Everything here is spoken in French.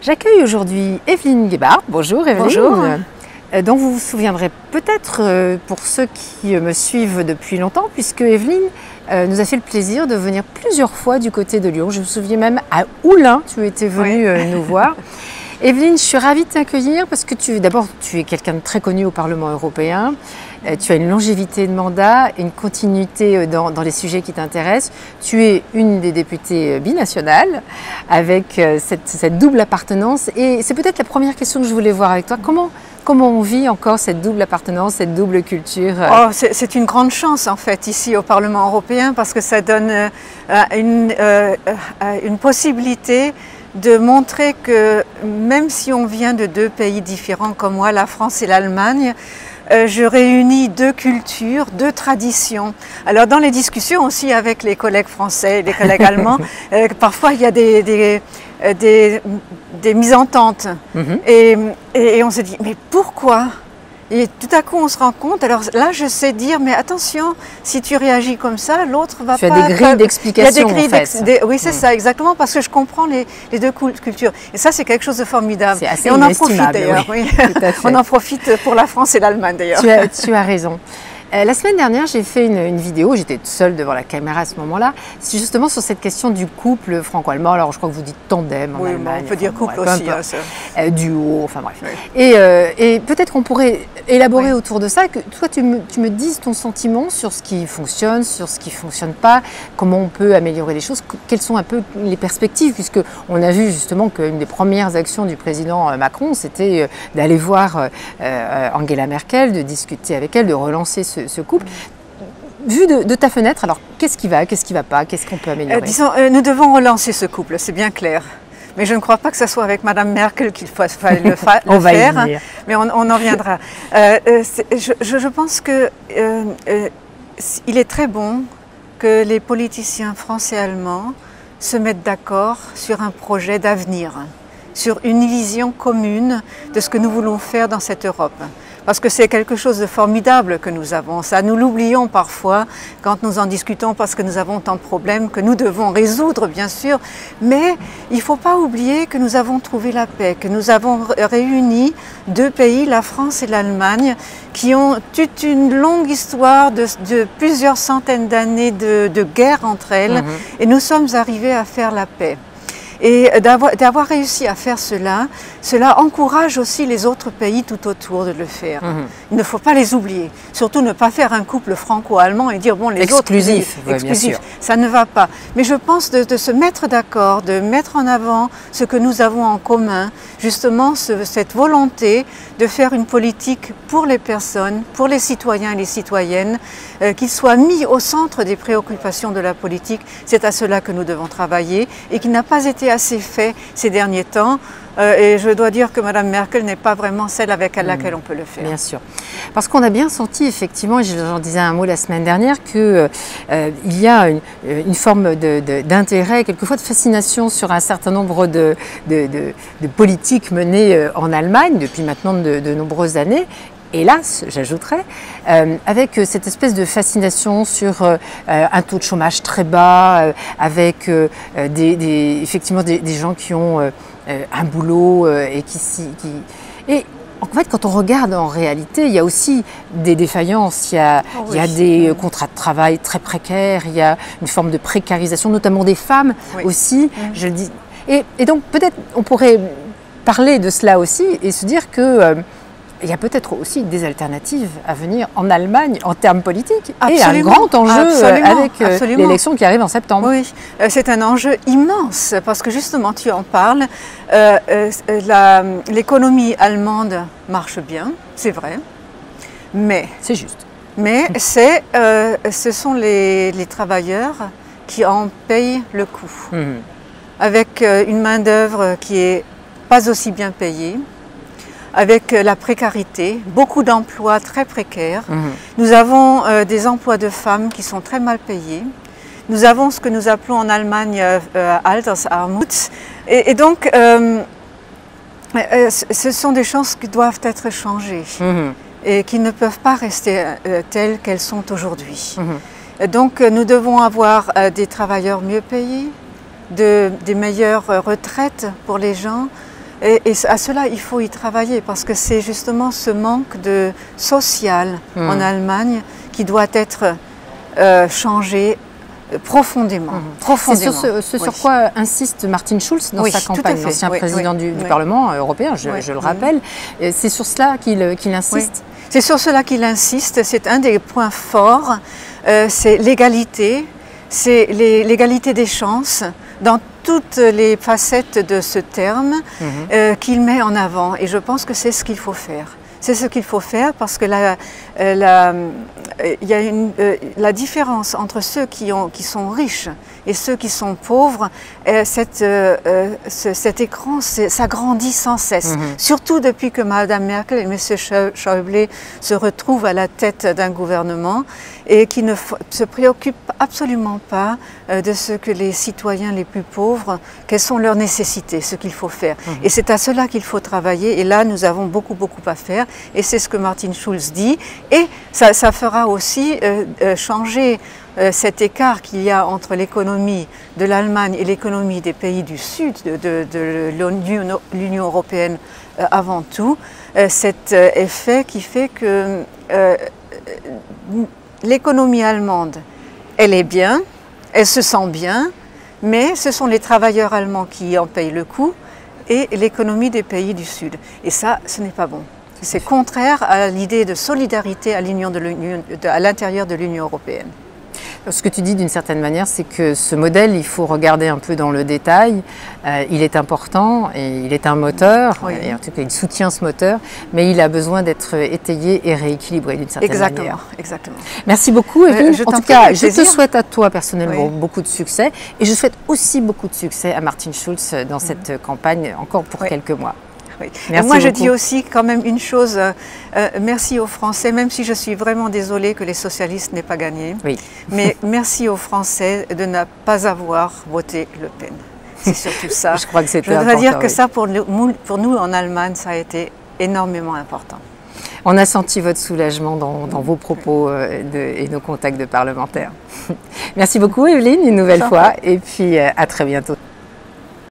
J'accueille aujourd'hui Evelyne Guébard. Bonjour Evelyne. Bonjour. Dont vous vous souviendrez peut-être pour ceux qui me suivent depuis longtemps, puisque Evelyne nous a fait le plaisir de venir plusieurs fois du côté de Lyon. Je me souviens même à Oulin, tu étais venue nous voir. Evelyne, je suis ravie de t'accueillir parce que d'abord tu es quelqu'un de très connu au Parlement européen. Tu as une longévité de mandat, une continuité dans les sujets qui t'intéressent. Tu es une des députées binationales avec cette double appartenance. Et c'est peut-être la première question que je voulais voir avec toi. Comment on vit encore cette double appartenance, cette double culture? Oh, c'est une grande chance en fait ici au Parlement européen parce que ça donne une possibilité de montrer que même si on vient de deux pays différents comme moi, la France et l'Allemagne, je réunis deux cultures, deux traditions. Alors dans les discussions aussi avec les collègues français et les collègues allemands, parfois il y a des misententes. Et on se dit, mais pourquoi? Et tout à coup on se rend compte, alors là je sais dire, mais attention, si tu réagis comme ça, l'autre va pas... Tu as des grilles d'explication en fait. Oui c'est ça, exactement, parce que je comprends les deux cultures. Et ça c'est quelque chose de formidable. C'est assez et on en profite d'ailleurs, oui. On en profite pour la France et l'Allemagne d'ailleurs. Tu as raison. La semaine dernière, j'ai fait une vidéo, j'étais seule devant la caméra à ce moment-là, c'est justement sur cette question du couple franco-allemand. Alors je crois que vous dites tandem en Allemagne. On peut dire couple aussi. Duo, enfin bref. Oui. Et peut-être qu'on pourrait élaborer autour de ça, que toi tu me dises ton sentiment sur ce qui fonctionne, sur ce qui ne fonctionne pas, comment on peut améliorer les choses, quelles sont un peu les perspectives, puisque on a vu justement qu'une des premières actions du président Macron, c'était d'aller voir Angela Merkel, de discuter avec elle, de relancer ce couple. Vu de ta fenêtre, alors qu'est-ce qui va pas, qu'est-ce qu'on peut améliorer? Disons, nous devons relancer ce couple, c'est bien clair. Mais je ne crois pas que ce soit avec Madame Merkel qu'il faut le faire. On va y venir. Mais on en viendra. Je pense que il est très bon que les politiciens français et allemands se mettent d'accord sur un projet d'avenir, sur une vision commune de ce que nous voulons faire dans cette Europe. Parce que c'est quelque chose de formidable que nous avons. Ça, nous l'oublions parfois quand nous en discutons parce que nous avons tant de problèmes que nous devons résoudre, bien sûr. Mais il ne faut pas oublier que nous avons trouvé la paix, que nous avons réuni deux pays, la France et l'Allemagne, qui ont toute une longue histoire de plusieurs centaines d'années de guerre entre elles. Et nous sommes arrivés à faire la paix. Et d'avoir réussi à faire cela encourage aussi les autres pays tout autour de le faire. Il ne faut pas les oublier. Surtout ne pas faire un couple franco-allemand et dire bon les exclusif, autres exclusif, ça ne va pas. Mais je pense de se mettre d'accord, de mettre en avant ce que nous avons en commun, justement cette volonté de faire une politique pour les personnes, pour les citoyens et les citoyennes, qu'ils soient mis au centre des préoccupations de la politique. C'est à cela que nous devons travailler et qui n'a pas été assez fait ces derniers temps. Et je dois dire que Mme Merkel n'est pas vraiment celle avec laquelle on peut le faire. Bien sûr. Parce qu'on a bien senti effectivement, et j'en disais un mot la semaine dernière, qu'il y a une forme d'intérêt, quelquefois de fascination sur un certain nombre de politiques menées en Allemagne depuis maintenant de nombreuses années. Hélas, j'ajouterais, avec cette espèce de fascination sur un taux de chômage très bas, avec effectivement des gens qui ont un boulot et Et en fait, quand on regarde en réalité, il y a aussi des défaillances, il y a des contrats de travail très précaires, il y a une forme de précarisation, notamment des femmes aussi, je le dis. Et donc peut-être on pourrait parler de cela aussi et se dire que il y a peut-être aussi des alternatives à venir en Allemagne en termes politiques. Absolument, et un grand enjeu avec l'élection qui arrive en septembre. Oui, c'est un enjeu immense parce que justement tu en parles, l'économie allemande marche bien, c'est vrai, mais... C'est juste. Mais ce sont les travailleurs qui en payent le coût, avec une main-d'œuvre qui n'est pas aussi bien payée, avec la précarité, beaucoup d'emplois très précaires. Nous avons des emplois de femmes qui sont très mal payés. Nous avons ce que nous appelons en Allemagne Altersarmut. Et donc, ce sont des choses qui doivent être changées et qui ne peuvent pas rester telles qu'elles sont aujourd'hui. Donc, nous devons avoir des travailleurs mieux payés, des meilleures retraites pour les gens, Et à cela, il faut y travailler parce que c'est justement ce manque de social en Allemagne qui doit être changé profondément. C'est sur quoi insiste Martin Schulz dans sa campagne, l'ancien président du Parlement européen, je le rappelle. C'est sur cela qu'il insiste. C'est sur cela qu'il insiste, c'est un des points forts, c'est l'égalité, c'est l'égalité des chances dans toutes les facettes de ce terme qu'il met en avant. Et je pense que c'est ce qu'il faut faire. C'est ce qu'il faut faire parce que il y a la différence entre ceux qui sont riches et ceux qui sont pauvres, cet écran s'agrandit sans cesse. Surtout depuis que Mme Merkel et M. Schäuble se retrouvent à la tête d'un gouvernement et qui ne se préoccupent absolument pas de ce que les citoyens les plus pauvres, quelles sont leurs nécessités, ce qu'il faut faire. Et c'est à cela qu'il faut travailler. Et là, nous avons beaucoup à faire. Et c'est ce que Martin Schulz dit. Et ça fera aussi changer cet écart qu'il y a entre l'économie de l'Allemagne et l'économie des pays du Sud, de l'Union européenne avant tout, cet effet qui fait que l'économie allemande, elle est bien, elle se sent bien, mais ce sont les travailleurs allemands qui en payent le coût et l'économie des pays du Sud. Et ça, ce n'est pas bon. C'est contraire à l'idée de solidarité à l'intérieur de l'Union européenne. Ce que tu dis d'une certaine manière, c'est que ce modèle, il faut regarder un peu dans le détail. Il est important et il est un moteur, et en tout cas il soutient ce moteur, mais il a besoin d'être étayé et rééquilibré d'une certaine manière. Exactement. Merci beaucoup, Evelyne. En tout cas, je te souhaite à toi personnellement beaucoup de succès et je souhaite aussi beaucoup de succès à Martin Schulz dans cette campagne encore pour quelques mois. Et moi, je dis aussi quand même une chose, merci aux Français, même si je suis vraiment désolée que les socialistes n'aient pas gagné, mais merci aux Français de ne pas avoir voté Le Pen. C'est surtout ça. Je crois que c'était important. Je voudrais dire que ça, pour nous en Allemagne, ça a été énormément important. On a senti votre soulagement dans vos propos et nos contacts de parlementaires. Merci beaucoup, Evelyne, une nouvelle fois, et puis à très bientôt.